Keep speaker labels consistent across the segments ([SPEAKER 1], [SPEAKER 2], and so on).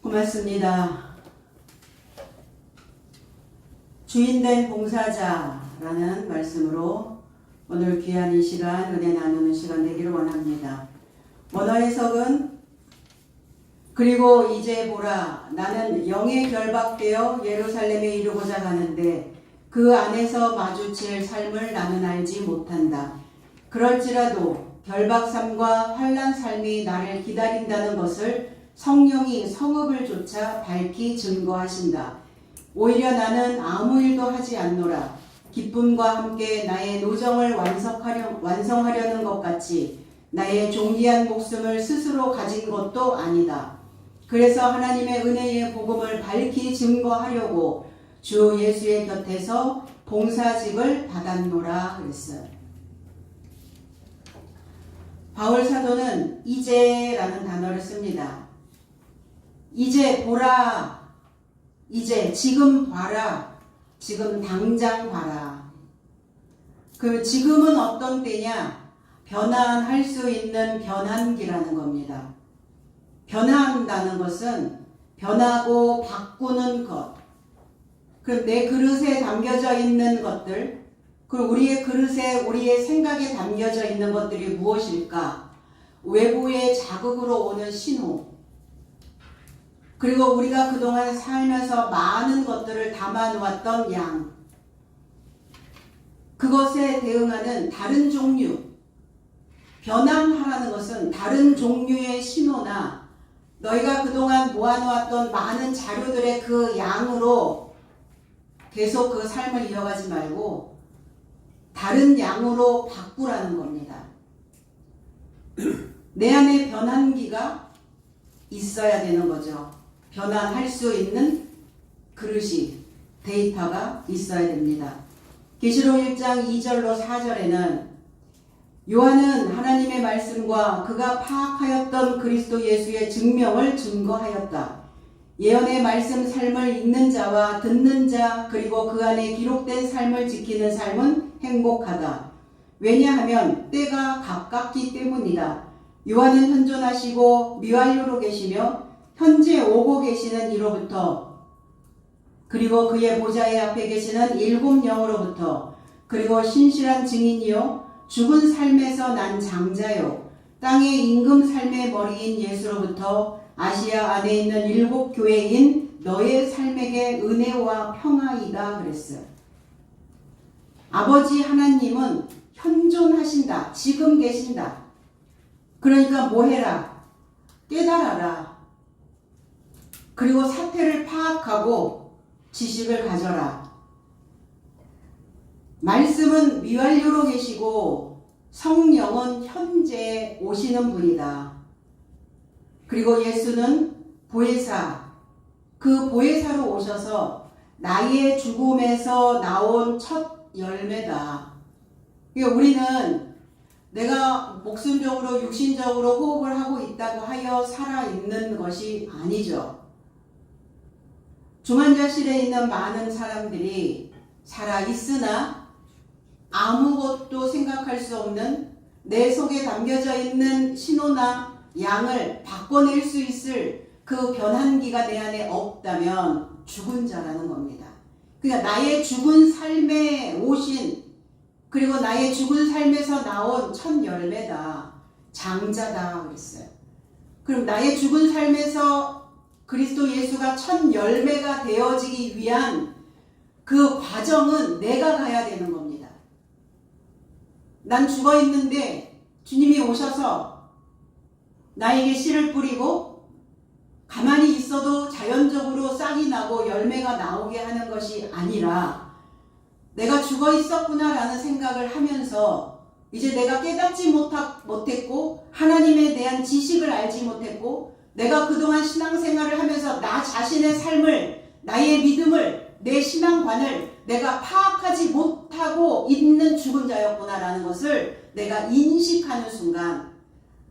[SPEAKER 1] 고맙습니다. 주인된 봉사자라는 말씀으로 오늘 귀한 이 시간 은혜 나누는 시간 되기를 원합니다. 원어 해석은 그리고 이제 보라 나는 영에 결박되어 예루살렘에 이르고자 하는데 그 안에서 마주칠 삶을 나는 알지 못한다. 그럴지라도 결박삼과 환난 삶이 나를 기다린다는 것을 성령이 성읍을 조차 밝히 증거하신다. 오히려 나는 아무 일도 하지 않노라. 기쁨과 함께 나의 노정을 완성하려는 것 같이 나의 존귀한 목숨을 스스로 가진 것도 아니다. 그래서 하나님의 은혜의 복음을 밝히 증거하려고 주 예수의 곁에서 봉사직을 받았노라 그랬어요. 바울 사도는 이제라는 단어를 씁니다. 이제 보라, 이제 지금 봐라, 지금 당장 봐라. 그 지금은 어떤 때냐? 변환할 수 있는 변환기라는 겁니다. 변화한다는 것은 변하고 바꾸는 것. 그 내 그릇에 담겨져 있는 것들, 그리고 우리의 그릇에 우리의 생각에 담겨져 있는 것들이 무엇일까? 외부의 자극으로 오는 신호. 그리고 우리가 그동안 살면서 많은 것들을 담아놓았던 양. 그것에 대응하는 다른 종류. 변함하라는 것은 다른 종류의 신호나 너희가 그동안 모아놓았던 많은 자료들의 그 양으로 계속 그 삶을 이어가지 말고 다른 양으로 바꾸라는 겁니다. 내 안에 변환기가 있어야 되는 거죠. 변환할 수 있는 그릇이, 데이터가 있어야 됩니다. 계시록 1장 2절로 4절에는 요한은 하나님의 말씀과 그가 파악하였던 그리스도 예수의 증명을 증거하였다. 예언의 말씀 삶을 읽는 자와 듣는 자 그리고 그 안에 기록된 삶을 지키는 삶은 행복하다. 왜냐하면 때가 가깝기 때문이다. 요한은 현존하시고 미완료로 계시며 현재 오고 계시는 이로부터 그리고 그의 보좌의 앞에 계시는 일곱 영으로부터 그리고 신실한 증인이요 죽은 삶에서 난 장자요 땅의 임금 삶의 머리인 예수로부터 아시아 안에 있는 일곱 교회인 너의 삶에게 은혜와 평화이다 그랬어요. 아버지 하나님은 현존하신다. 지금 계신다. 그러니까 뭐 해라? 깨달아라. 그리고 사태를 파악하고 지식을 가져라. 말씀은 미완료로 계시고 성령은 현재 오시는 분이다. 그리고 예수는 보혜사, 그 보혜사로 오셔서 나의 죽음에서 나온 첫 열매다. 그러니까 우리는 내가 목숨적으로 육신적으로 호흡을 하고 있다고 하여 살아있는 것이 아니죠. 중환자실에 있는 많은 사람들이 살아있으나 아무것도 생각할 수 없는 내 속에 담겨져 있는 신호나 양을 바꿔낼 수 있을 그 변환기가 내 안에 없다면 죽은 자라는 겁니다. 그러니까 나의 죽은 삶에 오신 그리고 나의 죽은 삶에서 나온 첫 열매다. 장자다 그랬어요. 그럼 나의 죽은 삶에서 그리스도 예수가 첫 열매가 되어지기 위한 그 과정은 내가 가야 되는 겁니다. 난 죽어 있는데 주님이 오셔서 나에게 씨를 뿌리고 가만히 있어도 자연적으로 싹이 나고 열매가 나오게 하는 것이 아니라 내가 죽어 있었구나 라는 생각을 하면서 이제 내가 깨닫지 못했고 하나님에 대한 지식을 알지 못했고 내가 그동안 신앙생활을 하면서 나 자신의 삶을 나의 믿음을 내 신앙관을 내가 파악하지 못하고 있는 죽은 자였구나 라는 것을 내가 인식하는 순간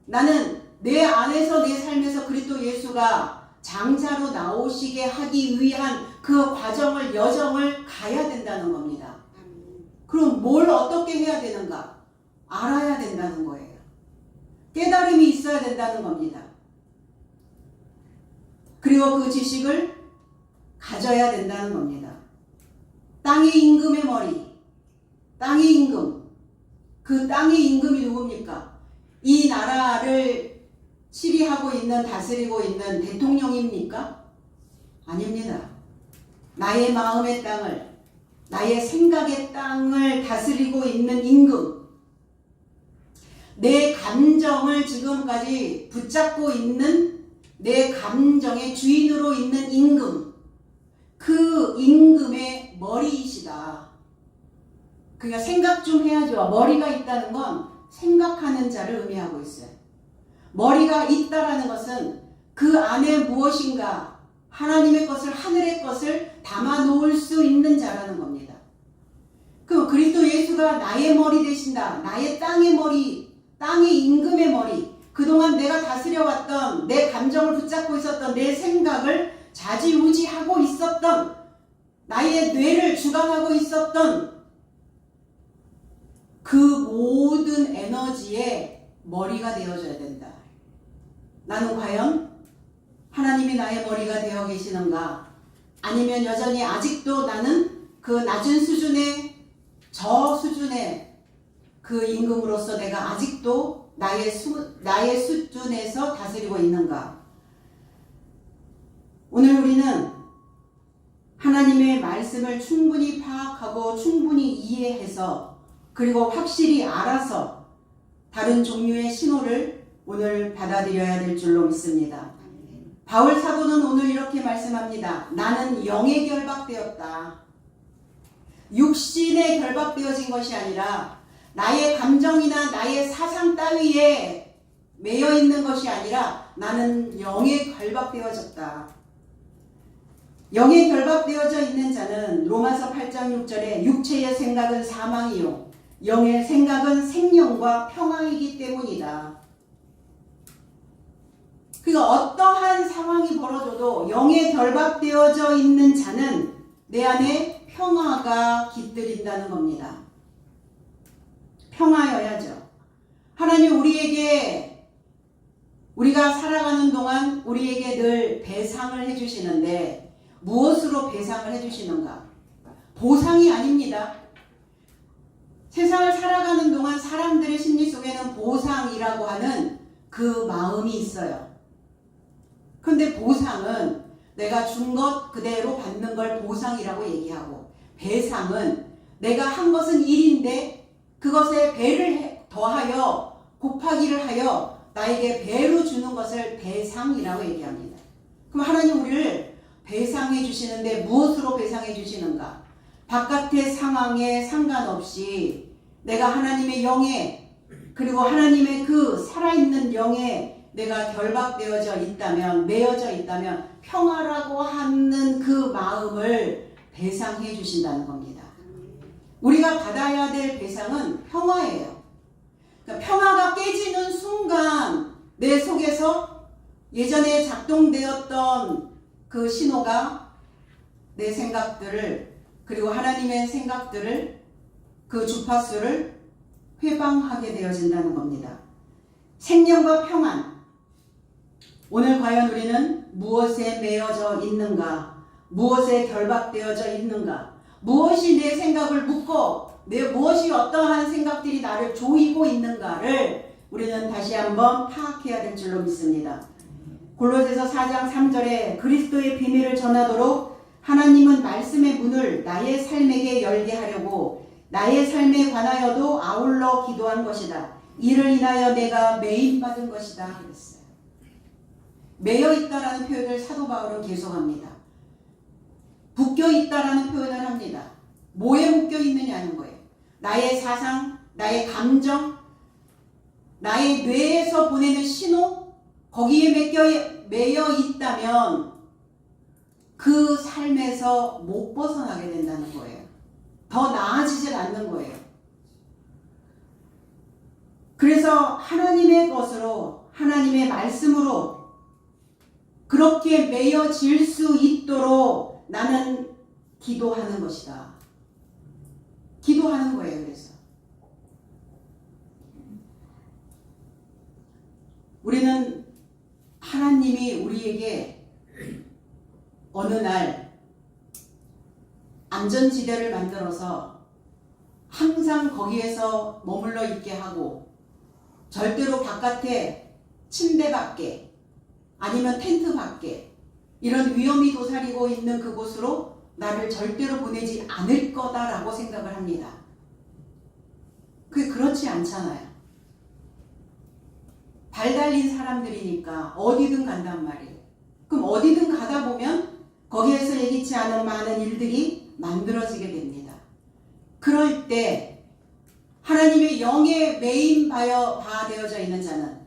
[SPEAKER 1] 나는 내 안에서 내 삶에서 그리스도 예수가 장자로 나오시게 하기 위한 그 과정을 여정을 가야 된다는 겁니다. 그럼 뭘 어떻게 해야 되는가? 알아야 된다는 거예요. 깨달음이 있어야 된다는 겁니다. 그리고 그 지식을 가져야 된다는 겁니다. 땅의 임금의 머리, 땅의 임금, 그 땅의 임금이 누굽니까? 이 나라를 치리하고 있는, 다스리고 있는 대통령입니까? 아닙니다. 나의 마음의 땅을, 나의 생각의 땅을 다스리고 있는 임금, 내 감정을 지금까지 붙잡고 있는, 내 감정의 주인으로 있는 임금, 그 임금의 머리이시다. 그러니까 생각 좀 해야죠. 머리가 있다는 건 생각하는 자를 의미하고 있어요. 머리가 있다라는 것은 그 안에 무엇인가 하나님의 것을, 하늘의 것을 담아 놓을 수 있는 자라는 겁니다. 그럼 그리스도 예수가 나의 머리 되신다. 나의 땅의 머리, 땅의 임금의 머리, 그동안 내가 다스려왔던, 내 감정을 붙잡고 있었던, 내 생각을 좌지우지하고 있었던, 나의 뇌를 주관하고 있었던 그 모든 에너지의 머리가 되어줘야 된다. 나는 과연 하나님이 나의 머리가 되어 계시는가? 아니면 여전히 아직도 나는 그 낮은 수준의, 저 수준의 그 임금으로서 내가 아직도 나의 수준에서 다스리고 있는가? 오늘 우리는 하나님의 말씀을 충분히 파악하고 충분히 이해해서, 그리고 확실히 알아서 다른 종류의 신호를 오늘 받아들여야 될 줄로 믿습니다. 바울 사도는 오늘 이렇게 말씀합니다. 나는 영에 결박되었다. 육신에 결박되어진 것이 아니라, 나의 감정이나 나의 사상 따위에 매여 있는 것이 아니라 나는 영에 결박되어졌다. 영에 결박되어져 있는 자는 로마서 8장 6절에 육체의 생각은 사망이요 영의 생각은 생명과 평화이기 때문이다. 그러니까 어떠한 상황이 벌어져도 영에 결박되어져 있는 자는 내 안에 평화가 깃들인다는 겁니다. 평화여야죠. 하나님 우리에게, 우리가 살아가는 동안 우리에게 늘 배상을 해주시는데 무엇으로 배상을 해주시는가? 보상이 아닙니다. 세상을 살아가는 동안 사람들의 심리 속에는 보상이라고 하는 그 마음이 있어요. 근데 보상은 내가 준 것 그대로 받는 걸 보상이라고 얘기하고, 배상은 내가 한 것은 1인데 그것에 배를 더하여 곱하기를 하여 나에게 배로 주는 것을 배상이라고 얘기합니다. 그럼 하나님 우리를 배상해 주시는데 무엇으로 배상해 주시는가? 바깥의 상황에 상관없이 내가 하나님의 영에, 그리고 하나님의 그 살아있는 영에 내가 결박되어져 있다면, 매여져 있다면 평화라고 하는 그 마음을 배상해 주신다는 겁니다. 우리가 받아야 될 배상은 평화예요. 그러니까 평화가 깨지는 순간 내 속에서 예전에 작동되었던 그 신호가 내 생각들을, 그리고 하나님의 생각들을, 그 주파수를 회방하게 되어진다는 겁니다. 생명과 평안. 오늘 과연 우리는 무엇에 매여져 있는가? 무엇에 결박되어져 있는가? 무엇이 내 생각을 묶고, 무엇이 어떠한 생각들이 나를 조이고 있는가를 우리는 다시 한번 파악해야 될 줄로 믿습니다. 골로새서 4장 3절에 그리스도의 비밀을 전하도록 하나님은 말씀의 문을 나의 삶에게 열게 하려고 나의 삶에 관하여도 아울러 기도한 것이다. 이를 인하여 내가 매임받은 것이다. 그랬어요. 매여 있다라는 표현을 사도 바울은 계속합니다. 묶여 있다라는 표현을 합니다. 뭐에 묶여 있느냐는 거예요. 나의 사상, 나의 감정, 나의 뇌에서 보내는 신호, 거기에 매여 있다면 그 삶에서 못 벗어나게 된다는 거예요. 더 나아지질 않는 거예요. 그래서 하나님의 것으로, 하나님의 말씀으로 그렇게 매여질 수 있도록 나는 기도하는 것이다. 기도하는 거예요. 그래서 우리는 하나님이 우리에게 어느 날 안전지대를 만들어서 항상 거기에서 머물러 있게 하고 절대로 바깥에 침대 밖에 아니면 텐트 밖에 이런 위험이 도사리고 있는 그곳으로 나를 절대로 보내지 않을 거다라고 생각을 합니다. 그게 그렇지 않잖아요. 발 달린 사람들이니까 어디든 간단 말이에요. 그럼 어디든 가다 보면 거기에서 예기치 않은 많은 일들이 만들어지게 됩니다. 그럴 때 하나님의 영에 메인 바 되어져 있는 자는,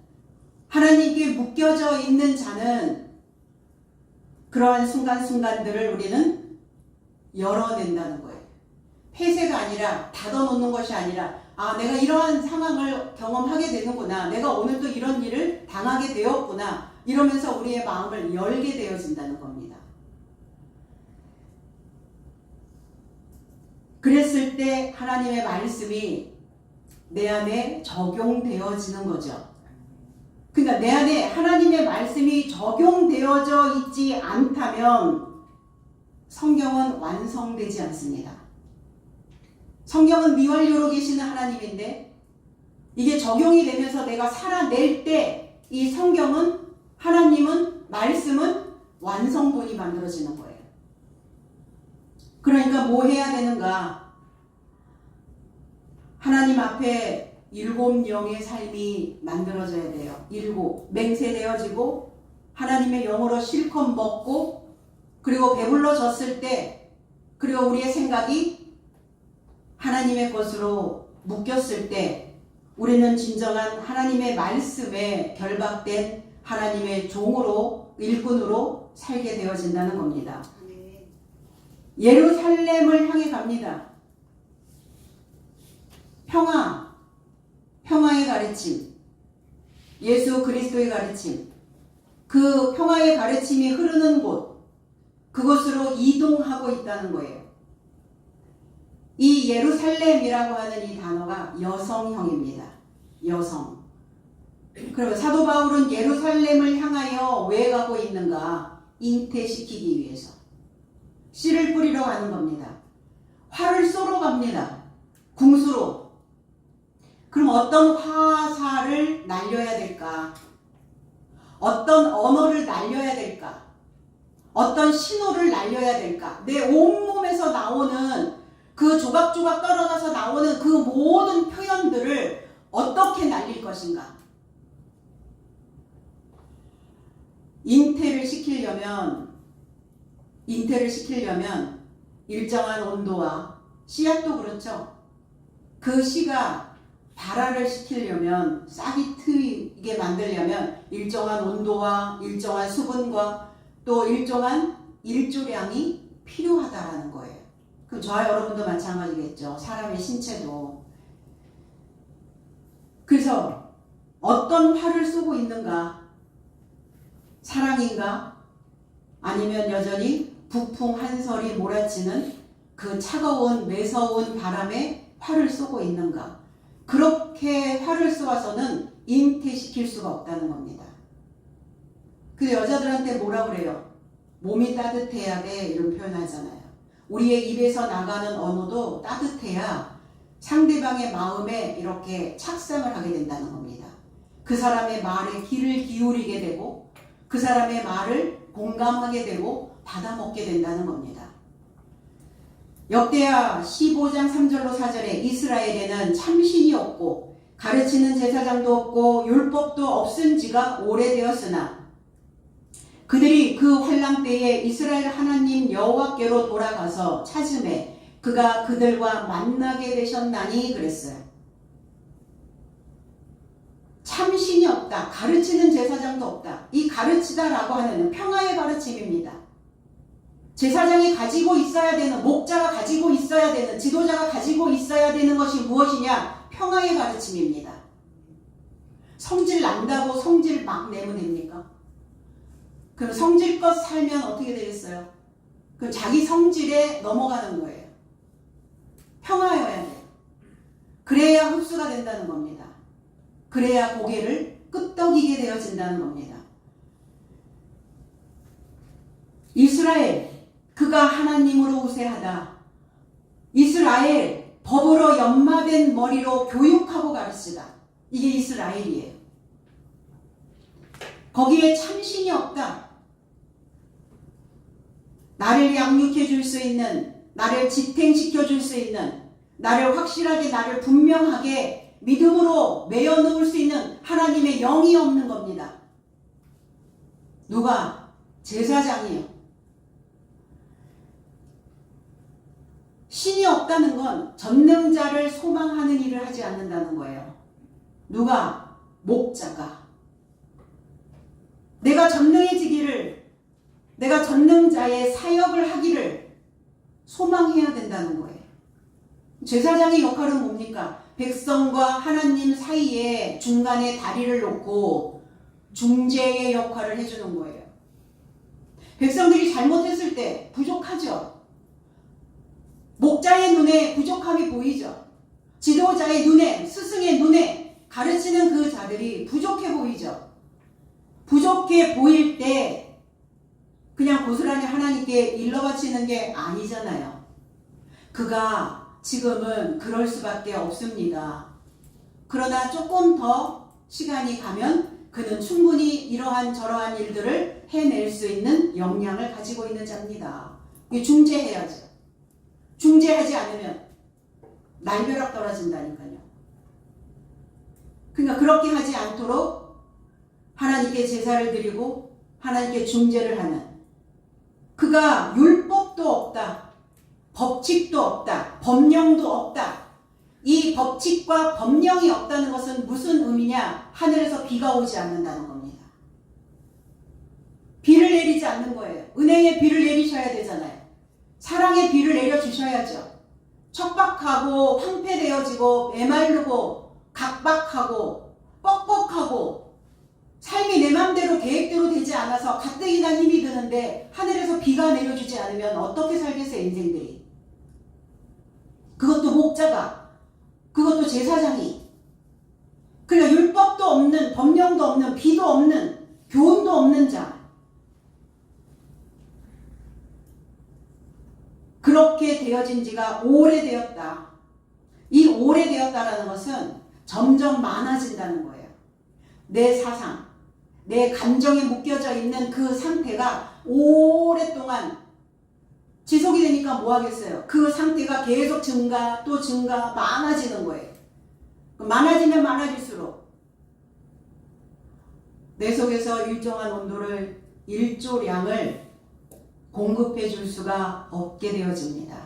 [SPEAKER 1] 하나님께 묶여져 있는 자는 그러한 순간순간들을 우리는 열어낸다는 거예요. 폐쇄가 아니라 닫아놓는 것이 아니라 내가 이러한 상황을 경험하게 되는구나. 내가 오늘 또 이런 일을 당하게 되었구나. 이러면서 우리의 마음을 열게 되어진다는 겁니다. 그랬을 때 하나님의 말씀이 내 안에 적용되어지는 거죠. 그러니까 내 안에 하나님의 말씀이 적용되어져 있지 않다면 성경은 완성되지 않습니다. 성경은 미완료로 계시는 하나님인데 이게 적용이 되면서 내가 살아낼 때 이 성경은, 하나님은, 말씀은 완성본이 만들어지는 거예요. 그러니까 뭐 해야 되는가? 하나님 앞에 7영의 삶이 만들어져야 돼요. 7 맹세되어지고 하나님의 영으로 실컷 먹고, 그리고 배불러졌을 때, 그리고 우리의 생각이 하나님의 것으로 묶였을 때 우리는 진정한 하나님의 말씀에 결박된 하나님의 종으로, 일꾼으로 살게 되어진다는 겁니다. 예루살렘을 향해 갑니다. 평화의 가르침, 예수 그리스도의 가르침, 그 평화의 가르침이 흐르는 곳, 그곳으로 이동하고 있다는 거예요. 이 예루살렘이라고 하는 이 단어가 여성형입니다. 여성. 그러면 사도 바울은 예루살렘을 향하여 왜 가고 있는가? 잉태시키기 위해서. 씨를 뿌리러 가는 겁니다. 활을 쏘러 갑니다. 궁수로. 그럼 어떤 화살을 날려야 될까? 어떤 언어를 날려야 될까? 어떤 신호를 날려야 될까? 내 온몸에서 나오는 그 조각조각 떨어져서 나오는 그 모든 표현들을 어떻게 날릴 것인가? 잉태를 시키려면 일정한 온도와, 씨앗도 그렇죠. 그 씨가 발화를 시키려면, 싹이 트이게 만들려면 일정한 온도와 일정한 수분과 또 일정한 일조량이 필요하다라는 거예요. 그럼 저와 여러분도 마찬가지겠죠. 사람의 신체도. 그래서 어떤 활을 쏘고 있는가? 사랑인가? 아니면 여전히 북풍 한설이 몰아치는 그 차가운 매서운 바람에 활을 쏘고 있는가? 그렇게 활을 쏘아서는 잉태시킬 수가 없다는 겁니다. 그 여자들한테 뭐라 그래요? 몸이 따뜻해야 돼, 이런 표현 하잖아요. 우리의 입에서 나가는 언어도 따뜻해야 상대방의 마음에 이렇게 착상을 하게 된다는 겁니다. 그 사람의 말에 귀를 기울이게 되고 그 사람의 말을 공감하게 되고 받아먹게 된다는 겁니다. 역대하 15장 3절로 4절에 이스라엘에는 참신이 없고 가르치는 제사장도 없고 율법도 없은 지가 오래되었으나 그들이 그 환랑 때에 이스라엘 하나님 여호와께로 돌아가서 찾음에 그가 그들과 만나게 되셨나니 그랬어요. 참신이 없다. 가르치는 제사장도 없다. 이 가르치다라고 하는 평화의 가르침입니다. 제사장이 가지고 있어야 되는, 목자가 가지고 있어야 되는, 지도자가 가지고 있어야 되는 것이 무엇이냐? 평화의 가르침입니다. 성질 난다고 성질 막 내면 됩니까? 그럼 성질껏 살면 어떻게 되겠어요? 그럼 자기 성질에 넘어가는 거예요. 평화여야 돼요. 그래야 흡수가 된다는 겁니다. 그래야 고개를 끄덕이게 되어진다는 겁니다. 이스라엘 이스라엘 그가 하나님으로 우세하다. 이스라엘 법으로 연마된 머리로 교육하고 가르치다. 이게 이스라엘이에요. 거기에 참신이 없다. 나를 양육해 줄 수 있는, 나를 지탱시켜 줄 수 있는, 나를 확실하게, 나를 분명하게 믿음으로 메어 놓을 수 있는 하나님의 영이 없는 겁니다. 누가? 제사장이요. 신이 없다는 건 전능자를 소망하는 일을 하지 않는다는 거예요. 누가? 목자가. 내가 전능해지기를, 내가 전능자의 사역을 하기를 소망해야 된다는 거예요. 제사장의 역할은 뭡니까? 백성과 하나님 사이에 중간에 다리를 놓고 중재의 역할을 해주는 거예요. 백성들이 잘못했을 때 부족하죠. 목자의 눈에 부족함이 보이죠. 지도자의 눈에, 스승의 눈에 가르치는 그 자들이 부족해 보이죠. 부족해 보일 때 그냥 고스란히 하나님께 일러 바치는 게 아니잖아요. 그가 지금은 그럴 수밖에 없습니다. 그러나 조금 더 시간이 가면 그는 충분히 이러한 저러한 일들을 해낼 수 있는 역량을 가지고 있는 자입니다. 중재해야죠. 중재하지 않으면 날벼락 떨어진다니까요. 그러니까 그렇게 하지 않도록 하나님께 제사를 드리고 하나님께 중재를 하는, 그가 율법도 없다, 법칙도 없다, 법령도 없다. 이 법칙과 법령이 없다는 것은 무슨 의미냐? 하늘에서 비가 오지 않는다는 겁니다. 비를 내리지 않는 거예요. 은행에 비를 내리셔야 되잖아요. 사랑의 비를 내려주셔야죠. 척박하고 황폐되어지고 메마르고 각박하고 뻑뻑하고 삶이 내 맘대로 계획대로 되지 않아서 가뜩이나 힘이 드는데 하늘에서 비가 내려주지 않으면 어떻게 살겠어요, 인생들이. 그것도 목자가, 그것도 제사장이. 그러니까 율법도 없는, 법령도 없는, 비도 없는, 교훈도 없는 자. 그렇게 되어진 지가 오래되었다. 이 오래되었다라는 것은 점점 많아진다는 거예요. 내 사상, 내 감정에 묶여져 있는 그 상태가 오랫동안 지속이 되니까 뭐 하겠어요? 그 상태가 계속 증가, 또 증가, 많아지는 거예요. 많아지면 많아질수록 내 속에서 일정한 온도를, 일조량을 공급해 줄 수가 없게 되어집니다.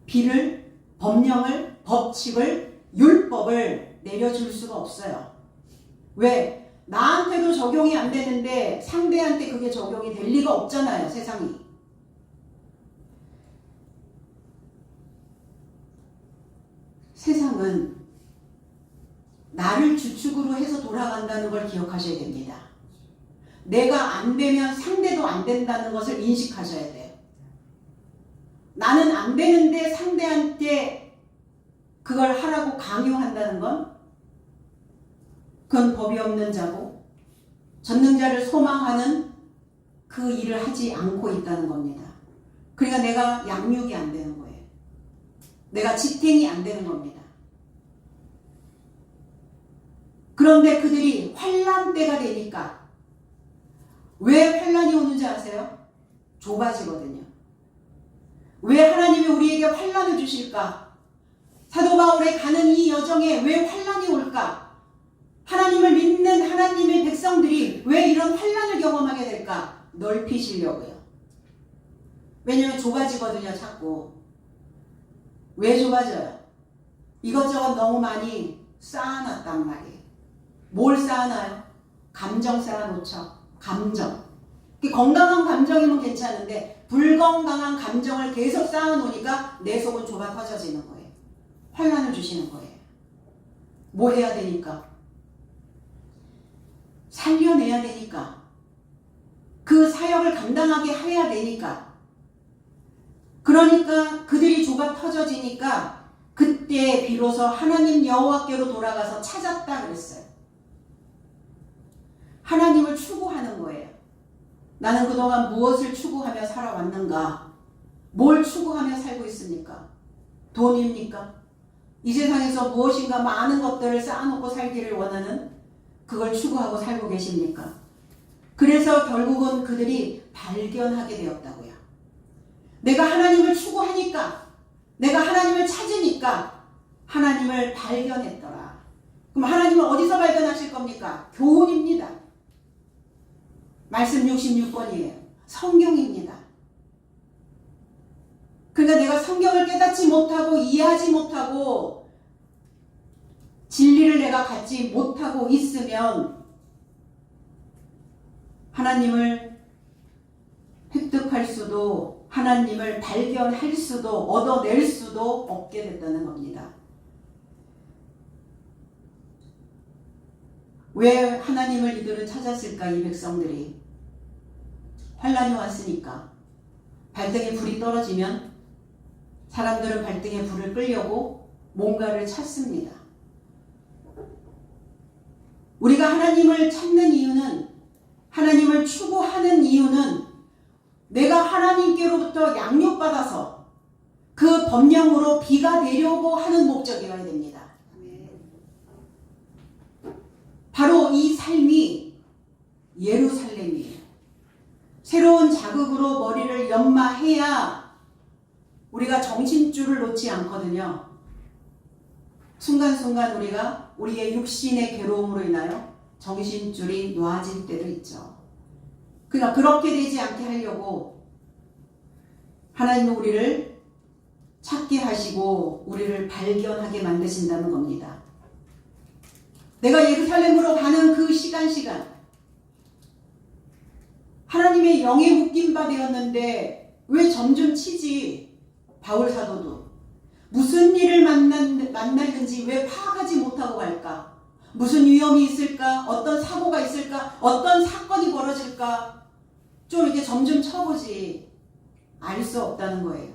[SPEAKER 1] 비를, 법령을, 법칙을, 율법을 내려줄 수가 없어요. 왜? 나한테도 적용이 안 되는데 상대한테 그게 적용이 될 리가 없잖아요, 세상이. 세상은 나를 주축으로 해서 돌아간다는 걸 기억하셔야 됩니다. 내가 안 되면 상대도 안 된다는 것을 인식하셔야 돼요. 나는 안 되는데 상대한테 그걸 하라고 강요한다는 건 그건 법이 없는 자고 전능자를 소망하는 그 일을 하지 않고 있다는 겁니다. 그러니까 내가 양육이 안 되는 거예요. 내가 지탱이 안 되는 겁니다. 그런데 그들이 환난 때가 되니까, 왜 환난이 오는지 아세요? 좁아지거든요. 왜 하나님이 우리에게 환난을 주실까? 사도 바울의 가는 이 여정에 왜 환난이 올까? 하나님을 믿는 하나님의 백성들이 왜 이런 환난을 경험하게 될까? 넓히시려고요. 왜냐하면 좁아지거든요, 자꾸. 왜 좁아져요? 이것저것 너무 많이 쌓아놨단 말이에요. 뭘 쌓아놔요? 감정 쌓아놓죠. 감정. 건강한 감정이면 괜찮은데 불건강한 감정을 계속 쌓아놓으니까 내 속은 좁아 터져지는 거예요. 환난을 주시는 거예요. 뭐 해야 되니까? 살려내야 되니까. 그 사역을 감당하게 해야 되니까. 그러니까 그들이 좁아 터져지니까 그때 비로소 하나님 여호와께로 돌아가서 찾았다 그랬어요. 하나님을 추구하는 거예요. 나는 그동안 무엇을 추구하며 살아왔는가? 뭘 추구하며 살고 있습니까? 돈입니까? 이 세상에서 무엇인가 많은 것들을 쌓아놓고 살기를 원하는 그걸 추구하고 살고 계십니까? 그래서 결국은 그들이 발견하게 되었다고요. 내가 하나님을 추구하니까, 내가 하나님을 찾으니까 하나님을 발견했더라. 그럼 하나님은 어디서 발견하실 겁니까? 교훈입니다. 말씀 66권이에요. 성경입니다. 그러니까 내가 성경을 깨닫지 못하고 이해하지 못하고 진리를 내가 갖지 못하고 있으면 하나님을 획득할 수도 하나님을 발견할 수도 얻어낼 수도 없게 됐다는 겁니다. 왜 하나님을 이들은 찾았을까? 이 백성들이 환란이 왔으니까. 발등에 불이 떨어지면 사람들은 발등에 불을 끌려고 뭔가를 찾습니다. 우리가 하나님을 찾는 이유는, 하나님을 추구하는 이유는 내가 하나님께로부터 양육받아서 그 법령으로 비가 내려고 하는 목적이어야 됩니다. 바로 이 삶이 예루살렘이에요. 새로운 자극으로 머리를 연마해야 우리가 정신줄을 놓지 않거든요. 순간순간 우리가 우리의 육신의 괴로움으로 인하여 정신줄이 놓아질 때도 있죠. 그러니까 그렇게 되지 않게 하려고 하나님은 우리를 찾게 하시고 우리를 발견하게 만드신다는 겁니다. 내가 예루살렘으로 가는 그 시간 하나님의 영에 묶인 바 되었는데 왜 점점 치지? 바울 사도도 무슨 일을 만날는지 왜 파악하지 못하고 갈까? 무슨 위험이 있을까? 어떤 사고가 있을까? 어떤 사건이 벌어질까? 좀 이렇게 점점 쳐보지. 알 수 없다는 거예요.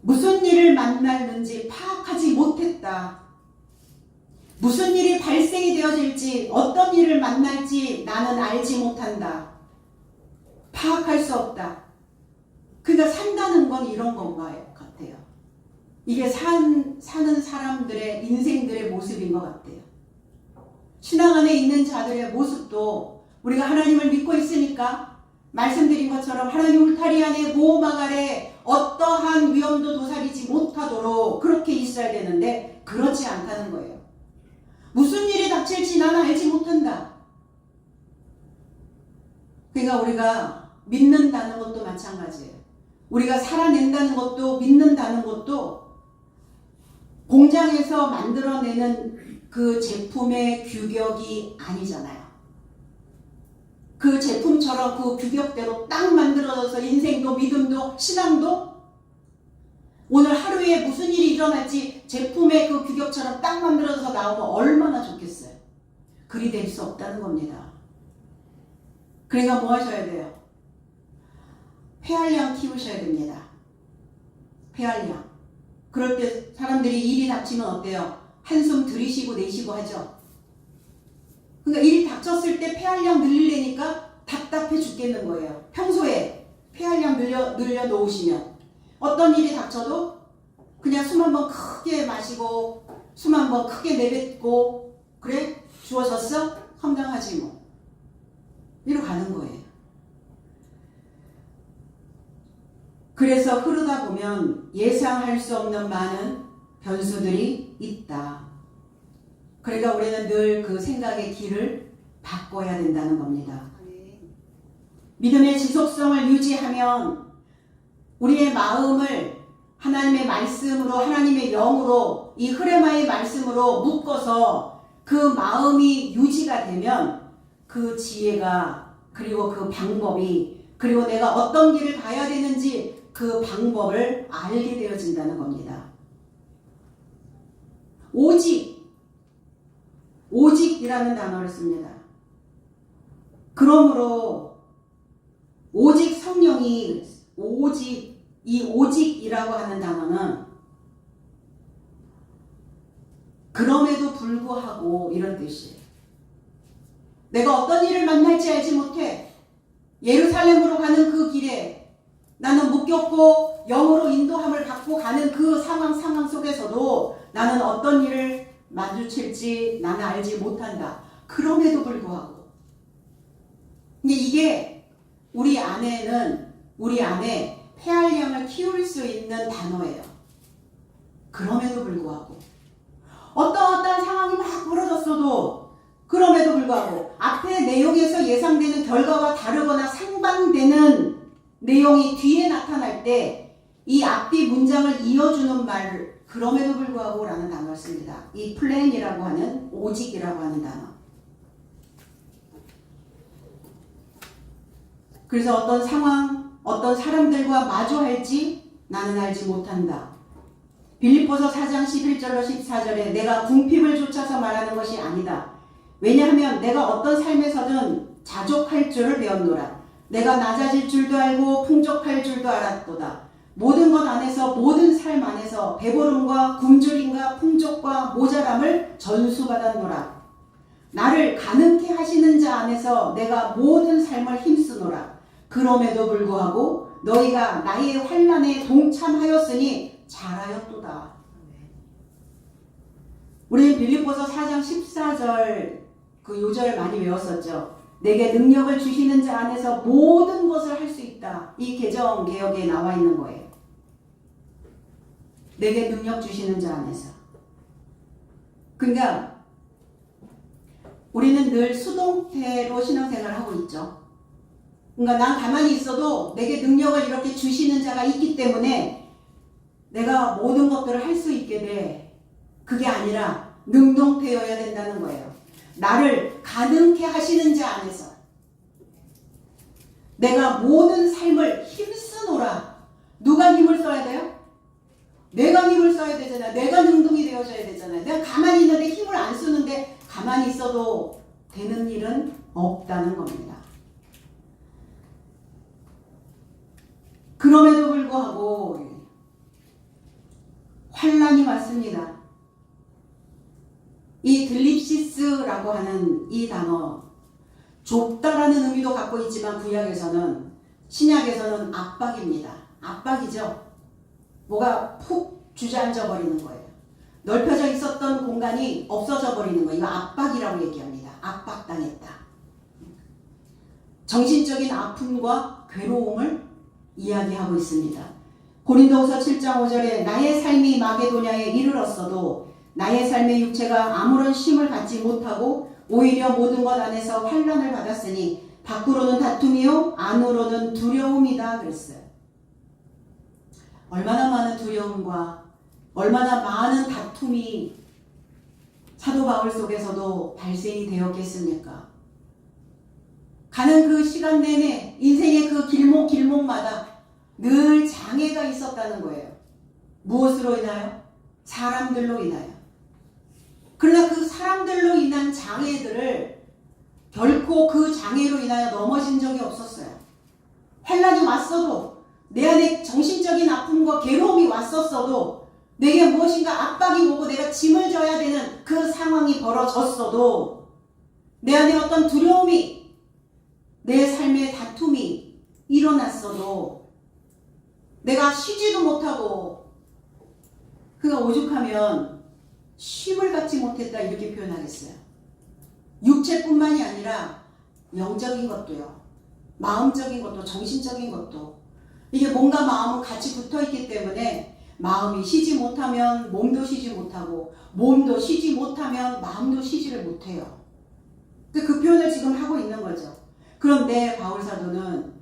[SPEAKER 1] 무슨 일을 만날는지 파악하지 못했다. 무슨 일이 발생이 되어질지, 어떤 일을 만날지 나는 알지 못한다. 파악할 수 없다. 그러니까 산다는 건 이런 건가요? 같아요. 이게 사는 사람들의 인생들의 모습인 것 같아요. 신앙 안에 있는 자들의 모습도 우리가 하나님을 믿고 있으니까 말씀드린 것처럼 하나님 울타리 안에 보호막 아래 어떠한 위험도 도사리지 못하도록 그렇게 있어야 되는데 그렇지 않다는 거예요. 무슨 일이 닥칠지 나는 알지 못한다. 그러니까 우리가 믿는다는 것도 마찬가지예요. 우리가 살아낸다는 것도 믿는다는 것도 공장에서 만들어내는 그 제품의 규격이 아니잖아요. 그 제품처럼 그 규격대로 딱 만들어져서 인생도 믿음도 신앙도 오늘 하루에 무슨 일이 일어날지 제품의 그 규격처럼 딱 만들어져서 나오면 얼마나 좋겠어요. 그리 될 수 없다는 겁니다. 그러니까 뭐 하셔야 돼요? 폐활량 키우셔야 됩니다. 폐활량. 그럴 때 사람들이 일이 닥치면 어때요? 한숨 들이쉬고 내쉬고 하죠. 그러니까 일이 닥쳤을 때 폐활량 늘리려니까 답답해 죽겠는 거예요. 평소에 폐활량 늘려 놓으시면 어떤 일이 닥쳐도 그냥 숨 한번 크게 마시고 숨 한번 크게 내뱉고 그래? 주어졌어? 감당하지 뭐. 이리로 가는 거예요. 그래서 흐르다 보면 예상할 수 없는 많은 변수들이 있다. 그러니까 우리는 늘 그 생각의 길을 바꿔야 된다는 겁니다. 믿음의 지속성을 유지하면 우리의 마음을 하나님의 말씀으로 하나님의 영으로 이 흐레마의 말씀으로 묶어서 그 마음이 유지가 되면 그 지혜가 그리고 그 방법이 그리고 내가 어떤 길을 가야 되는지 그 방법을 알게 되어진다는 겁니다. 오직이라는 단어를 씁니다. 그러므로 오직 성령이 이 오직이라고 하는 단어는 그럼에도 불구하고 이런 뜻이에요. 내가 어떤 일을 만날지 알지 못해. 예루살렘으로 가는 그 길에 나는 묶였고 영으로 인도함을 받고 가는 그 상황 속에서도 나는 어떤 일을 마주칠지 나는 알지 못한다. 그럼에도 불구하고. 근데 이게 우리 안에 폐활량을 키울 수 있는 단어예요. 그럼에도 불구하고. 어떤 상황이 막 벌어졌어도 그럼에도 불구하고 앞에 내용에서 예상되는 결과와 다르거나 상반되는 내용이 뒤에 나타날 때 이 앞뒤 문장을 이어주는 말을 그럼에도 불구하고 라는 단어를 씁니다. 이 플랜이라고 하는 오직이라고 하는 단어. 그래서 어떤 상황, 어떤 사람들과 마주할지 나는 알지 못한다. 빌립보서 4장 11절로 14절에 내가 궁핍을 쫓아서 말하는 것이 아니다. 왜냐하면 내가 어떤 삶에서든 자족할 줄을 배웠노라. 내가 낮아질 줄도 알고 풍족할 줄도 알았도다. 모든 것 안에서 모든 삶 안에서 배부름과 굶주림과 풍족과 모자람을 전수받았노라. 나를 가능케 하시는 자 안에서 내가 모든 삶을 힘쓰노라. 그럼에도 불구하고 너희가 나의 환난에 동참하였으니 잘하였도다. 우리 빌립보서 4장 14절 그 요절 많이 외웠었죠. 내게 능력을 주시는 자 안에서 모든 것을 할 수 있다. 이 개정 개혁에 나와 있는 거예요. 내게 능력 주시는 자 안에서. 그러니까 우리는 늘 수동태로 신앙생활을 하고 있죠. 그러니까 난 가만히 있어도 내게 능력을 이렇게 주시는 자가 있기 때문에 내가 모든 것들을 할 수 있게 돼. 그게 아니라 능동태여야 된다는 거예요. 나를 가능케 하시는 자 안에서 내가 모든 삶을 힘쓰노라. 누가 힘을 써야 돼요? 내가 힘을 써야 되잖아. 내가 능동이 되어줘야 되잖아. 내가 가만히 있는데 힘을 안 쓰는데 가만히 있어도 되는 일은 없다는 겁니다. 그럼에도 불구하고 환난이 왔습니다. 이 들립시스라고 하는 이 단어, 좁다라는 의미도 갖고 있지만 구약에서는, 신약에서는 압박입니다. 압박이죠. 뭐가 푹 주저앉아 버리는 거예요. 넓혀져 있었던 공간이 없어져 버리는 거예요. 이거 압박이라고 얘기합니다. 압박당했다. 정신적인 아픔과 괴로움을 이야기하고 있습니다. 고린도후서 7장 5절에 나의 삶이 마게도냐에 이르렀어도 나의 삶의 육체가 아무런 쉼을 갖지 못하고 오히려 모든 것 안에서 환난을 받았으니 밖으로는 다툼이요 안으로는 두려움이다 그랬어요. 얼마나 많은 두려움과 얼마나 많은 다툼이 사도 바울 속에서도 발생이 되었겠습니까? 가는 그 시간 내내 인생의 그 길목마다 늘 장애가 있었다는 거예요. 무엇으로 인하여? 사람들로 인하여. 그러나 그 사람들로 인한 장애들을 결코 그 장애로 인하여 넘어진 적이 없었어요. 환난이 왔어도 내 안에 정신적인 아픔과 괴로움이 왔었어도 내게 무엇인가 압박이 오고 내가 짐을 져야 되는 그 상황이 벌어졌어도 내 안에 어떤 두려움이 내 삶의 다툼이 일어났어도 내가 쉬지도 못하고 그가 오죽하면 쉼을 갖지 못했다 이렇게 표현하겠어요. 육체뿐만이 아니라 영적인 것도요. 마음적인 것도 정신적인 것도 이게 몸과 마음은 같이 붙어있기 때문에 마음이 쉬지 못하면 몸도 쉬지 못하고 몸도 쉬지 못하면 마음도 쉬지를 못해요. 그 표현을 지금 하고 있는 거죠. 그런데 바울사도는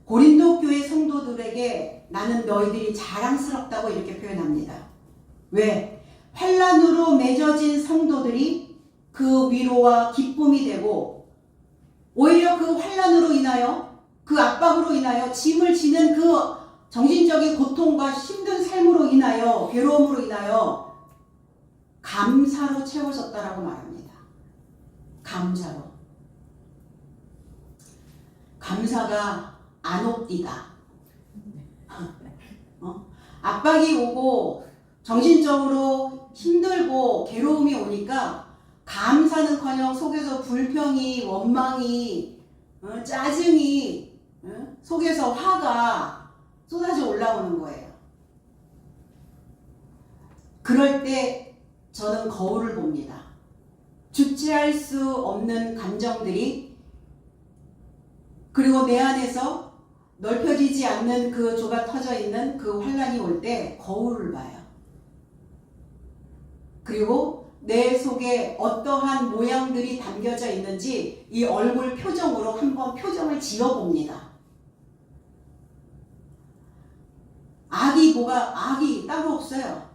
[SPEAKER 1] 고린도 교회 성도들에게 나는 너희들이 자랑스럽다고 이렇게 표현합니다. 왜? 환난으로 맺어진 성도들이 그 위로와 기쁨이 되고 오히려 그 환난으로 인하여 그 압박으로 인하여 짐을 지는 그 정신적인 고통과 힘든 삶으로 인하여 괴로움으로 인하여 감사로 채워졌다라고 말합니다. 감사로. 감사가 안 옵디다. 압박이 오고 정신적으로 힘들고 괴로움이 오니까 감사는커녕 속에서 불평이, 원망이, 짜증이, 속에서 화가 쏟아져 올라오는 거예요. 그럴 때 저는 거울을 봅니다. 주체할 수 없는 감정들이, 그리고 내 안에서 넓혀지지 않는 그 좁아 터져 있는 그 환란이 올 때 거울을 봐요. 그리고 내 속에 어떠한 모양들이 담겨져 있는지 이 얼굴 표정으로 한번 표정을 지어봅니다. 악이 따로 없어요.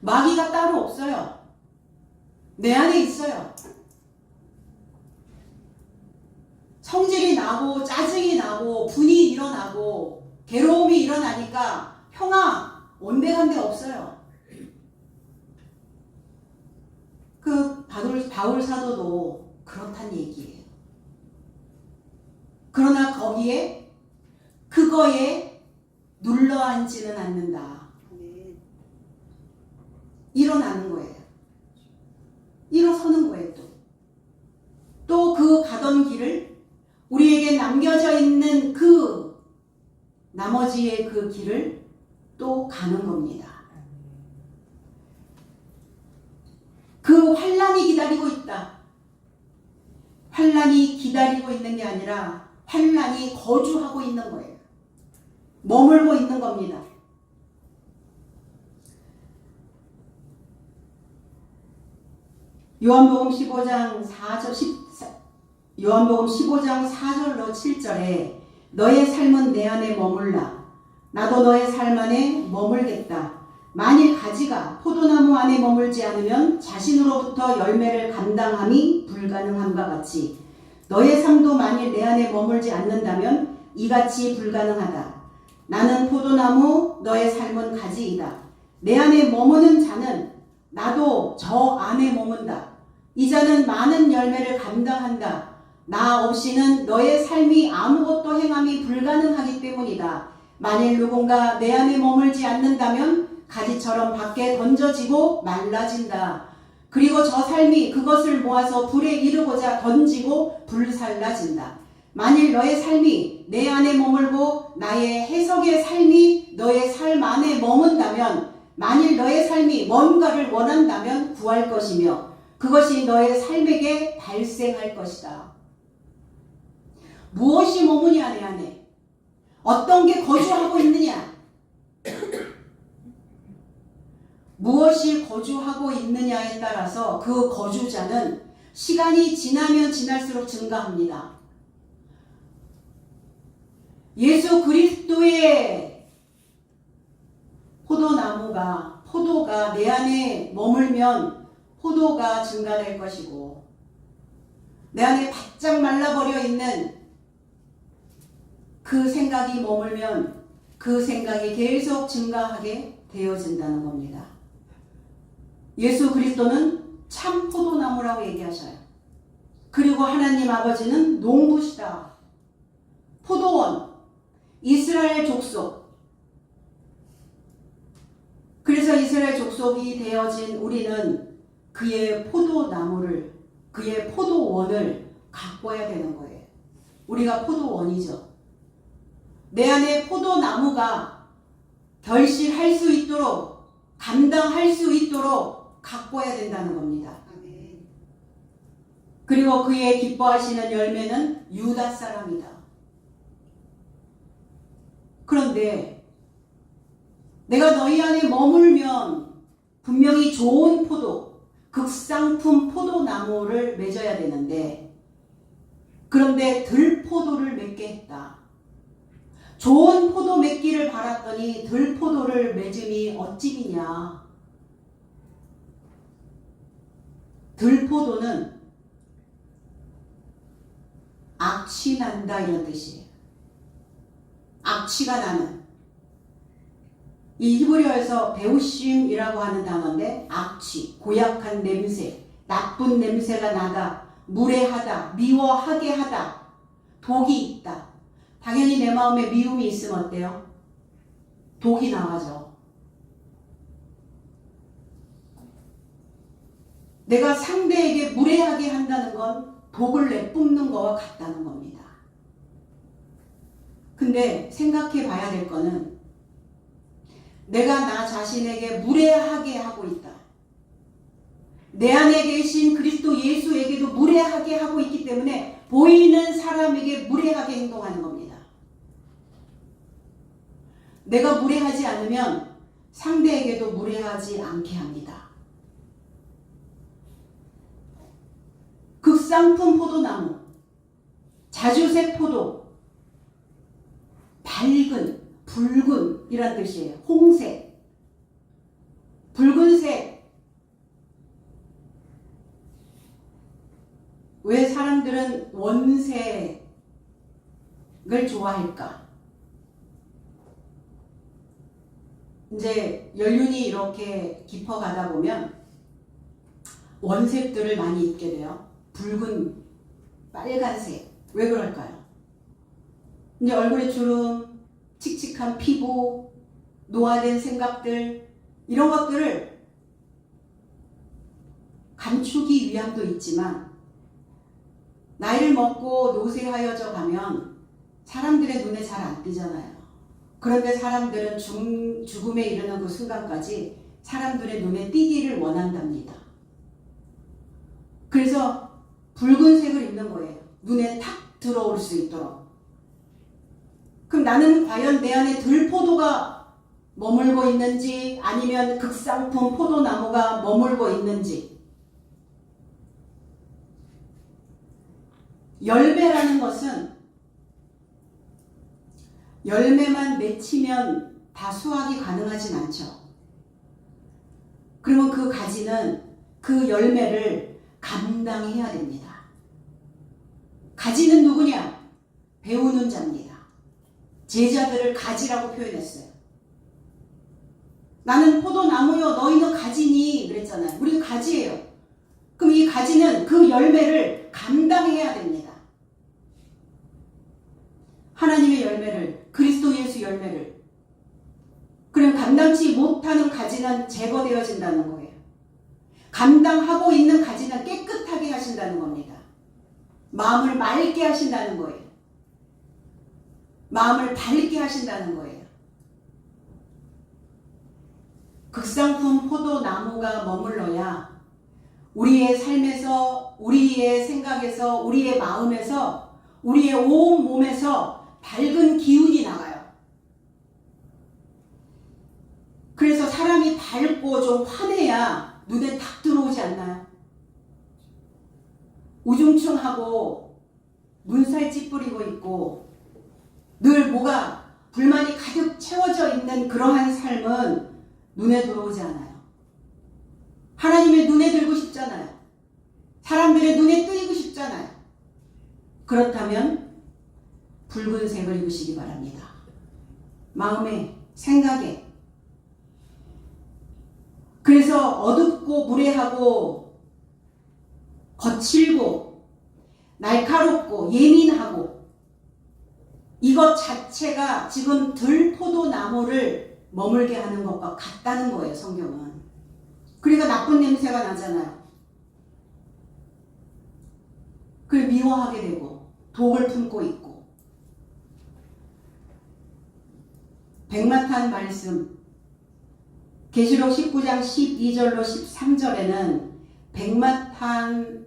[SPEAKER 1] 마귀가 따로 없어요. 내 안에 있어요. 성질이 나고 짜증이 나고 분이 일어나고 괴로움이 일어나니까 평화 온데간데 없어요. 그 바울 사도도 그렇단 얘기예요. 그러나 그거에 눌러앉지는 않는다. 일어나는 거예요. 일어서는 거예요. 또 그 가던 길을, 우리에게 남겨져 있는 그 나머지의 그 길을 또 가는 겁니다. 그 환란이 기다리고 있다. 환란이 기다리고 있는 게 아니라 환란이 거주하고 있는 거예요. 머물고 있는 겁니다. 요한복음 15장 4절로 7절에 너의 삶은 내 안에 머물라. 나도 너의 삶 안에 머물겠다. 만일 가지가 포도나무 안에 머물지 않으면 자신으로부터 열매를 감당함이 불가능함과 같이 너의 삶도 만일 내 안에 머물지 않는다면 이같이 불가능하다. 나는 포도나무, 너의 삶은 가지이다. 내 안에 머무는 자는 나도 저 안에 머문다. 이 자는 많은 열매를 감당한다. 나 없이는 너의 삶이 아무것도 행함이 불가능하기 때문이다. 만일 누군가 내 안에 머물지 않는다면 가지처럼 밖에 던져지고 말라진다. 그리고 저 삶이 그것을 모아서 불에 이르고자 던지고 불살라진다. 만일 너의 삶이 내 안에 머물고 나의 해석의 삶이 너의 삶 안에 머문다면, 만일 너의 삶이 뭔가를 원한다면 구할 것이며 그것이 너의 삶에게 발생할 것이다. 무엇이 머무냐 내 안에? 어떤 게 거주하고 있느냐? 무엇이 거주하고 있느냐에 따라서 그 거주자는 시간이 지나면 지날수록 증가합니다. 예수 그리스도의 포도가 내 안에 머물면 포도가 증가될 것이고, 내 안에 바짝 말라버려 있는 그 생각이 머물면 그 생각이 계속 증가하게 되어진다는 겁니다. 예수 그리스도는 참 포도나무라고 얘기하셔요. 그리고 하나님 아버지는 농부시다. 포도원, 이스라엘 족속. 그래서 이스라엘 족속이 되어진 우리는 그의 포도나무를, 그의 포도원을 가꿔야 되는 거예요. 우리가 포도원이죠. 내 안에 포도나무가 결실할 수 있도록, 감당할 수 있도록 가꿔야 된다는 겁니다. 그리고 그의 기뻐하시는 열매는 유다 사람이다. 그런데 내가 너희 안에 머물면 분명히 좋은 포도, 극상품 포도나무를 맺어야 되는데, 그런데 들포도를 맺게 했다. 좋은 포도 맺기를 바랐더니 들포도를 맺음이 어찌미냐. 들포도는 악취 난다 이런 뜻이에요. 악취가 나는. 이 히브리어에서 베우심이라고 하는 단어인데, 악취, 고약한 냄새, 나쁜 냄새가 나다, 무례하다, 미워하게 하다, 독이 있다. 당연히 내 마음에 미움이 있으면 어때요? 독이 나와죠. 내가 상대에게 무례하게 한다는 건 독을 내뿜는 거와 같다는 겁니다. 근데 생각해 봐야 될 거는 내가 나 자신에게 무례하게 하고 있다. 내 안에 계신 그리스도 예수에게도 무례하게 하고 있기 때문에 보이는 사람에게 무례하게 행동하는 겁니다. 내가 무례하지 않으면 상대에게도 무례하지 않게 합니다. 극상품 포도나무, 자주색 포도, 밝은, 붉은 이란 뜻이에요. 홍색, 붉은색. 왜 사람들은 원색을 좋아할까? 이제 연륜이 이렇게 깊어가다 보면 원색들을 많이 입게 돼요. 붉은, 빨간색. 왜 그럴까요? 이제 얼굴에 주름, 칙칙한 피부, 노화된 생각들, 이런 것들을 감추기 위함도 있지만 나이를 먹고 노쇠하여져 가면 사람들의 눈에 잘 안 띄잖아요. 그런데 사람들은 죽음에 이르는 그 순간까지 사람들의 눈에 띄기를 원한답니다. 그래서 붉은색을 입는 거예요. 눈에 탁 들어올 수 있도록. 그럼 나는 과연 내 안에 들포도가 머물고 있는지 아니면 극상품 포도나무가 머물고 있는지. 열매라는 것은 열매만 맺히면 다 수확이 가능하진 않죠. 그러면 그 가지는 그 열매를 감당해야 됩니다. 가지는 누구냐? 배우는 자입니다. 제자들을 가지라고 표현했어요. 나는 포도나무요, 너희는 가지니 그랬잖아요. 우리는 가지예요. 그럼 이 가지는 그 열매를 감당해야 됩니다. 하나님의 열매를, 그리스도 예수 열매를. 그럼 감당치 못하는 가지는 제거되어진다는 거예요. 감당하고 있는 가지는 깨끗하게 하신다는 겁니다. 마음을 맑게 하신다는 거예요. 마음을 밝게 하신다는 거예요. 극상품 포도나무가 머물러야 우리의 삶에서, 우리의 생각에서, 우리의 마음에서, 우리의 온 몸에서 밝은 기운이 나가요. 그래서 사람이 밝고 좀 환해야 눈에 탁 들어오지 않나요? 우중충하고 눈살 찌푸리고 있고 늘 뭐가 불만이 가득 채워져 있는 그러한 삶은 눈에 들어오지 않아요. 하나님의 눈에 들고 싶잖아요. 사람들의 눈에 뜨이고 싶잖아요. 그렇다면 붉은색을 입으시기 바랍니다. 마음에, 생각에. 그래서 어둡고 무례하고 거칠고 날카롭고 예민하고 이것 자체가 지금 들포도나무를 머물게 하는 것과 같다는 거예요, 성경은. 그러니까 나쁜 냄새가 나잖아요. 그걸 미워하게 되고 독을 품고 있고. 백마탄 말씀 계시록 19장 12절로 13절에는 백마탄자가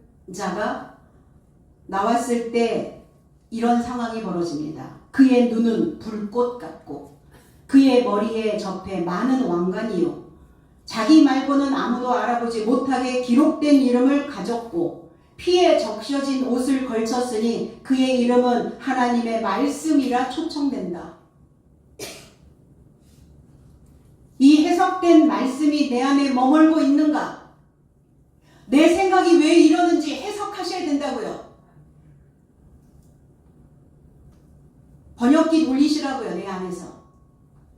[SPEAKER 1] 나왔을 때 이런 상황이 벌어집니다. 그의 눈은 불꽃 같고 그의 머리에 접해 많은 왕관이요 자기 말고는 아무도 알아보지 못하게 기록된 이름을 가졌고 피에 적셔진 옷을 걸쳤으니 그의 이름은 하나님의 말씀이라 초청된다. 이 해석된 말씀이 내 안에 머물고 있는가? 내 생각이 왜 이러는지 해석하셔야 된다고요. 번역기 돌리시라고요, 내 안에서.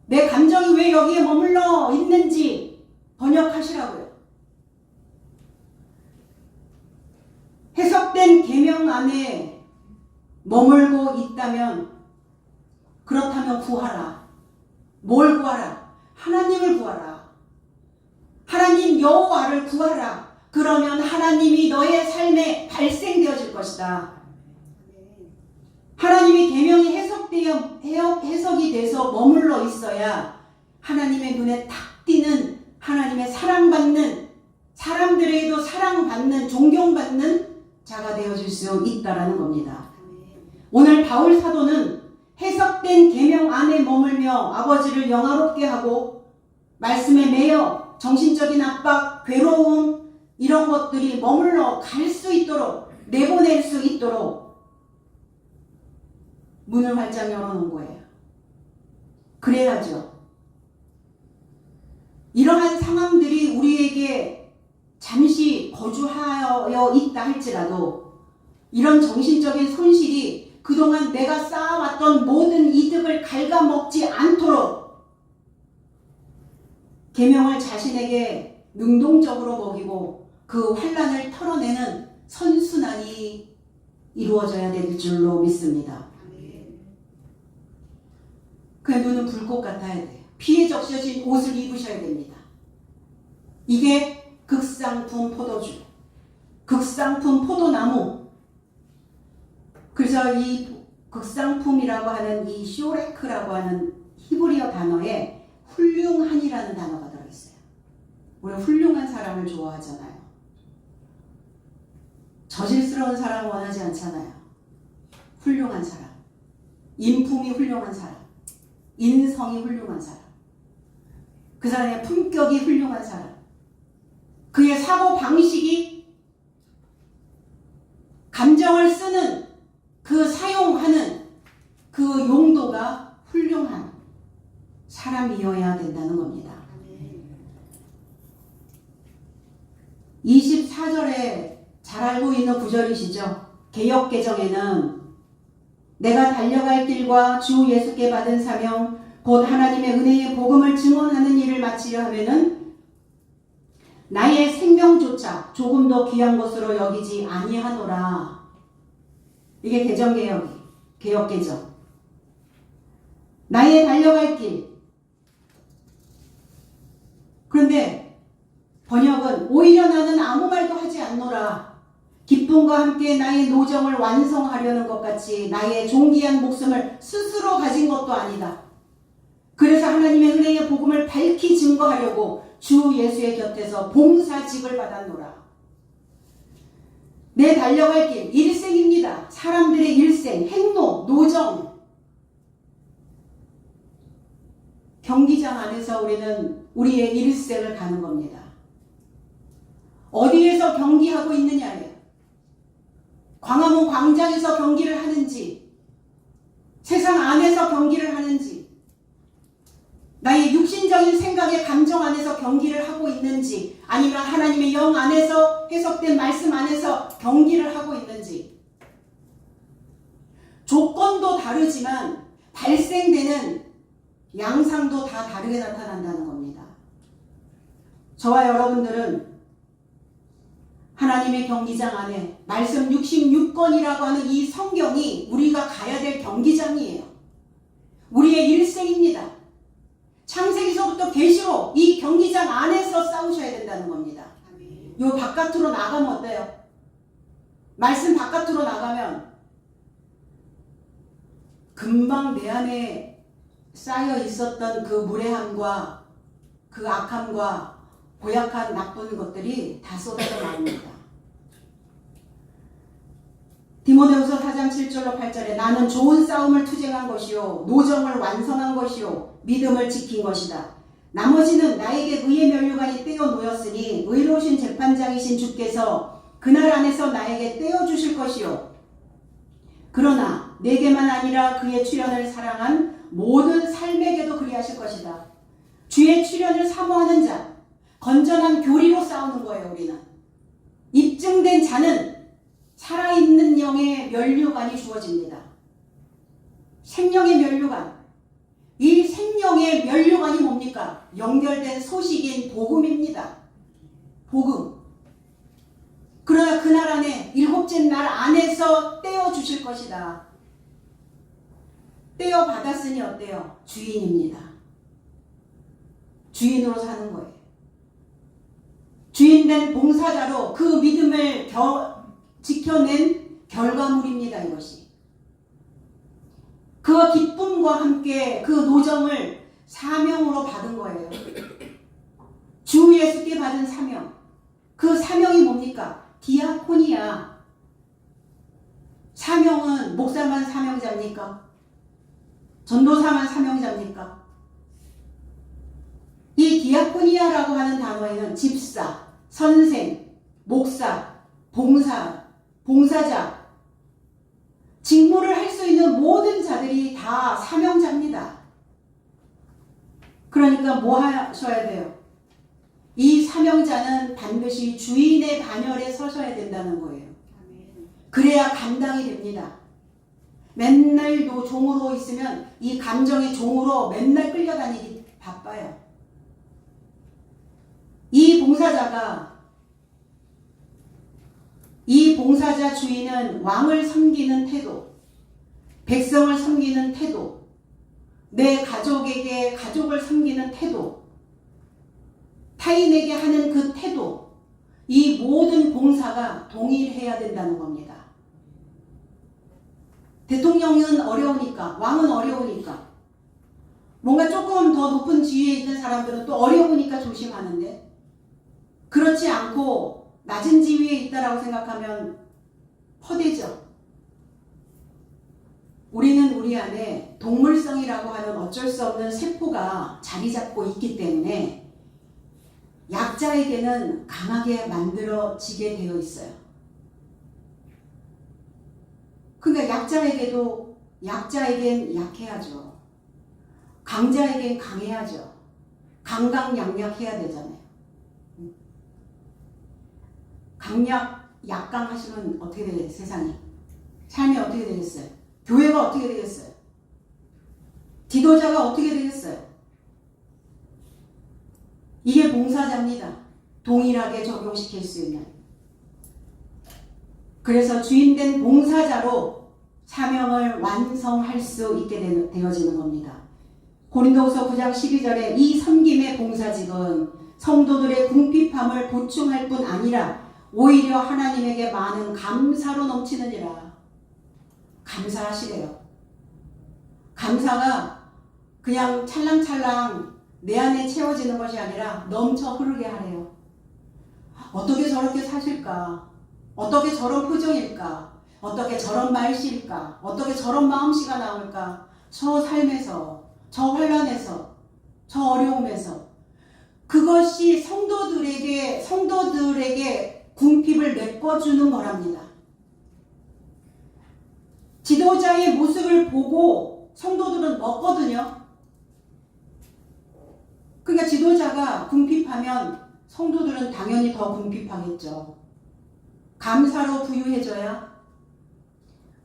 [SPEAKER 1] 내 감정이 왜 여기에 머물러 있는지 번역하시라고요. 해석된 계명 안에 머물고 있다면 그렇다면 구하라. 뭘 구하라? 하나님을 구하라. 하나님 여호와를 구하라. 그러면 하나님이 너의 삶에 발생되어질 것이다. 하나님의 계명이 해석이 돼서 머물러 있어야 하나님의 눈에 탁 띄는, 하나님의 사랑받는, 사람들에게도 사랑받는, 존경받는 자가 되어질 수 있다라는 겁니다. 오늘 바울 사도는 해석된 계명 안에 머물며 아버지를 영화롭게 하고 말씀에 매여 정신적인 압박, 괴로움 이런 것들이 머물러 갈 수 있도록, 내보낼 수 있도록 문을 활짝 열어놓은 거예요. 그래야죠. 이러한 상황들이 우리에게 잠시 거주하여 있다 할지라도 이런 정신적인 손실이 그동안 내가 쌓아왔던 모든 이득을 갉아먹지 않도록 계명을 자신에게 능동적으로 먹이고 그 환난을 털어내는 선순환이 이루어져야 될 줄로 믿습니다. 그의 눈은 불꽃 같아야 돼요. 피에 적셔진 옷을 입으셔야 됩니다. 이게 극상품 포도주, 극상품 포도나무. 그래서 이 극상품이라고 하는 이 쇼레크라고 하는 히브리어 단어에 훌륭한이라는 단어가 들어있어요. 우리 훌륭한 사람을 좋아하잖아요. 저질스러운 사람 원하지 않잖아요. 훌륭한 사람, 인품이 훌륭한 사람, 인성이 훌륭한 사람, 그 사람의 품격이 훌륭한 사람, 그의 사고 방식이 감정을 쓰는 그 사용하는 그 용도가 훌륭한 사람이어야 된다는 겁니다. 24절에 잘 알고 있는 구절이시죠. 개역개정에는 내가 달려갈 길과 주 예수께 받은 사명 곧 하나님의 은혜의 복음을 증언하는 일을 마치려 하면은 나의 생명조차 조금 더 귀한 것으로 여기지 아니하노라. 이게 개역개정. 나의 달려갈 길. 그런데 번역은 오히려 나는 아무 말도 하지 않노라. 기쁨과 함께 나의 노정을 완성하려는 것 같이 나의 존귀한 목숨을 스스로 가진 것도 아니다. 그래서 하나님의 은혜의 복음을 밝히 증거하려고 주 예수의 곁에서 봉사직을 받았노라. 내 달려갈 길, 일생입니다. 사람들의 일생, 행로, 노정. 경기장 안에서 우리는 우리의 일생을 가는 겁니다. 어디에서 경기하고 있느냐예요. 광화문 광장에서 경기를 하는지, 세상 안에서 경기를 하는지, 나의 육신적인 생각의 감정 안에서 경기를 하고 있는지, 아니면 하나님의 영 안에서 해석된 말씀 안에서 경기를 하고 있는지. 조건도 다르지만 발생되는 양상도 다 다르게 나타난다는 겁니다. 저와 여러분들은 하나님의 경기장 안에 말씀 66권이라고 하는 이 성경이 우리가 가야 될 경기장이에요. 우리의 일생입니다. 창세기서부터 계시로 이 경기장 안에서 싸우셔야 된다는 겁니다. 요 바깥으로 나가면 어때요? 말씀 바깥으로 나가면 금방 내 안에 쌓여 있었던 그 무례함과 그 악함과 고약한 나쁜 것들이 다 쏟아져 나옵니다. 디모데후서 4장 7절로 8절에 나는 좋은 싸움을 투쟁한 것이요 노정을 완성한 것이요 믿음을 지킨 것이다. 나머지는 나에게 의의 면류관이 떼어 놓였으니 의로우신 재판장이신 주께서 그날 안에서 나에게 떼어주실 것이요 그러나 내게만 아니라 그의 출현을 사랑한 모든 삶에게도 그리하실 것이다. 주의 출현을 사모하는 자, 건전한 교리로 싸우는 거예요. 우리는 입증된 자는 살아있는 영의 면류관이 주어집니다. 생명의 면류관. 이 생명의 면류관이 뭡니까? 연결된 소식인 복음입니다. 복음. 그러나 그날 안에 일곱째 날 안에서 떼어주실 것이다. 떼어받았으니 어때요? 주인입니다. 주인으로 사는 거예요. 주인된 봉사자로 그 믿음을 지켜낸 결과물입니다. 이것이. 그 기쁨과 함께 그 노정을 사명으로 받은 거예요. 주 예수께 받은 사명. 그 사명이 뭡니까? 디아코니아. 사명은 목사만 사명자입니까? 전도사만 사명자입니까? 이 디아코니아라고 하는 단어에는 집사, 선생, 목사, 봉사자, 직무를 할 수 있는 모든 자들이 다 사명자입니다. 그러니까 뭐 하셔야 돼요? 이 사명자는 반드시 주인의 반열에 서셔야 된다는 거예요. 그래야 감당이 됩니다. 맨날 종으로 있으면 이 감정의 종으로 맨날 끌려다니기 바빠요. 이 봉사자 주인은 왕을 섬기는 태도, 백성을 섬기는 태도, 내 가족에게 가족을 섬기는 태도, 타인에게 하는 그 태도, 이 모든 봉사가 동일해야 된다는 겁니다. 대통령은 어려우니까, 왕은 어려우니까, 뭔가 조금 더 높은 지위에 있는 사람들은 또 어려우니까 조심하는데, 그렇지 않고 낮은 지위에 있다라고 생각하면 헛되죠. 우리는 우리 안에 동물성이라고 하는 어쩔 수 없는 세포가 자리 잡고 있기 때문에 약자에게는 강하게 만들어지게 되어 있어요. 그러니까 약자에겐 약해야죠. 강자에겐 강해야죠. 강강약약해야 되잖아요. 약강 하시면 어떻게 되겠어요? 세상이. 삶이 어떻게 되겠어요? 교회가 어떻게 되겠어요? 지도자가 어떻게 되겠어요? 이게 봉사자입니다. 동일하게 적용시킬 수 있는. 그래서 주인된 봉사자로 사명을 완성할 수 있게 되어지는 겁니다. 고린도후서 9장 12절에 이 섬김의 봉사직은 성도들의 궁핍함을 보충할 뿐 아니라 오히려 하나님에게 많은 감사로 넘치느니라. 감사하시래요. 감사가 그냥 찰랑찰랑 내 안에 채워지는 것이 아니라 넘쳐 흐르게 하래요. 어떻게 저렇게 사실까? 어떻게 저런 표정일까? 어떻게 저런 말씨일까? 어떻게 저런 마음씨가 나올까? 저 삶에서, 저 환난에서, 저 어려움에서 그것이 성도들에게 궁핍을 메꿔주는 거랍니다. 지도자의 모습을 보고 성도들은 먹거든요. 그러니까 지도자가 궁핍하면 성도들은 당연히 더 궁핍하겠죠. 감사로 부유해져야,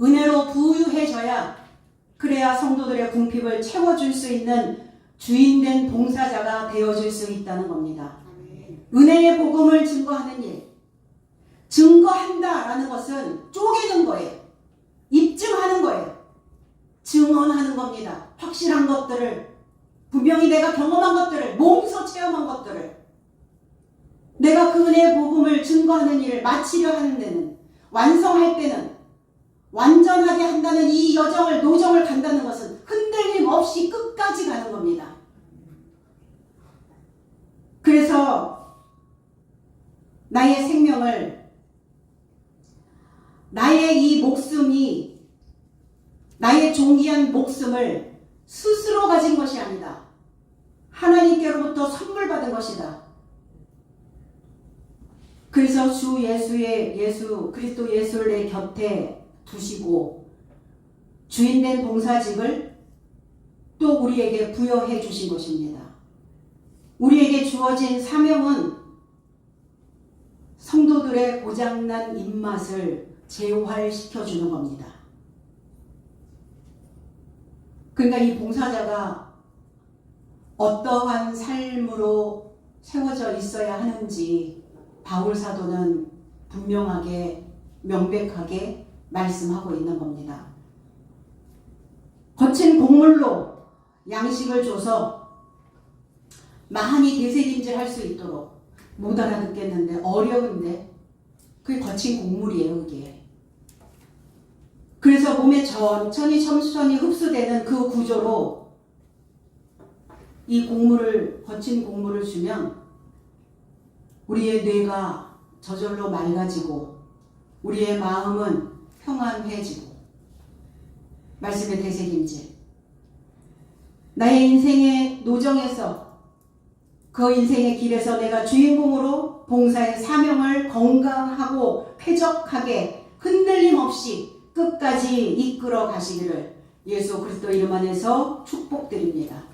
[SPEAKER 1] 은혜로 부유해져야, 그래야 성도들의 궁핍을 채워줄 수 있는 주인된 봉사자가 되어줄 수 있다는 겁니다. 은혜의 복음을 증거하는 일. 증거한다라는 것은 쪼개는 거예요. 입증하는 거예요. 증언하는 겁니다. 확실한 것들을, 분명히 내가 경험한 것들을, 몸소 체험한 것들을, 내가 그 은혜의 복음을 증거하는 일을 마치려 하는 데는, 완성할 때는, 완전하게 한다는 이 노정을 간다는 것은 흔들림 없이 끝까지 가는 겁니다. 그래서 나의 생명을, 나의 이 목숨이, 나의 존귀한 목숨을 스스로 가진 것이 아니다. 하나님께로부터 선물 받은 것이다. 그래서 주 그리스도 예수를 내 곁에 두시고 주인된 봉사직을 또 우리에게 부여해 주신 것입니다. 우리에게 주어진 사명은 성도들의 고장난 입맛을 재활시켜주는 겁니다. 그러니까 이 봉사자가 어떠한 삶으로 세워져 있어야 하는지 바울 사도는 분명하게 명백하게 말씀하고 있는 겁니다. 거친 곡물로 양식을 줘서 많이 되새김질할 수 있도록 못 알아듣겠는데 어려운데 그게 거친 곡물이에요. 그게. 그래서 몸에 천천히 흡수되는 그 구조로 이 곡물을 거친 곡물을 주면 우리의 뇌가 저절로 맑아지고 우리의 마음은 평안해지고 말씀의 되새김질 나의 인생의 노정에서 그 인생의 길에서 내가 주인공으로 봉사의 사명을 건강하고 쾌적하게 흔들림 없이 끝까지 이끌어 가시기를 예수 그리스도 이름 안에서 축복드립니다.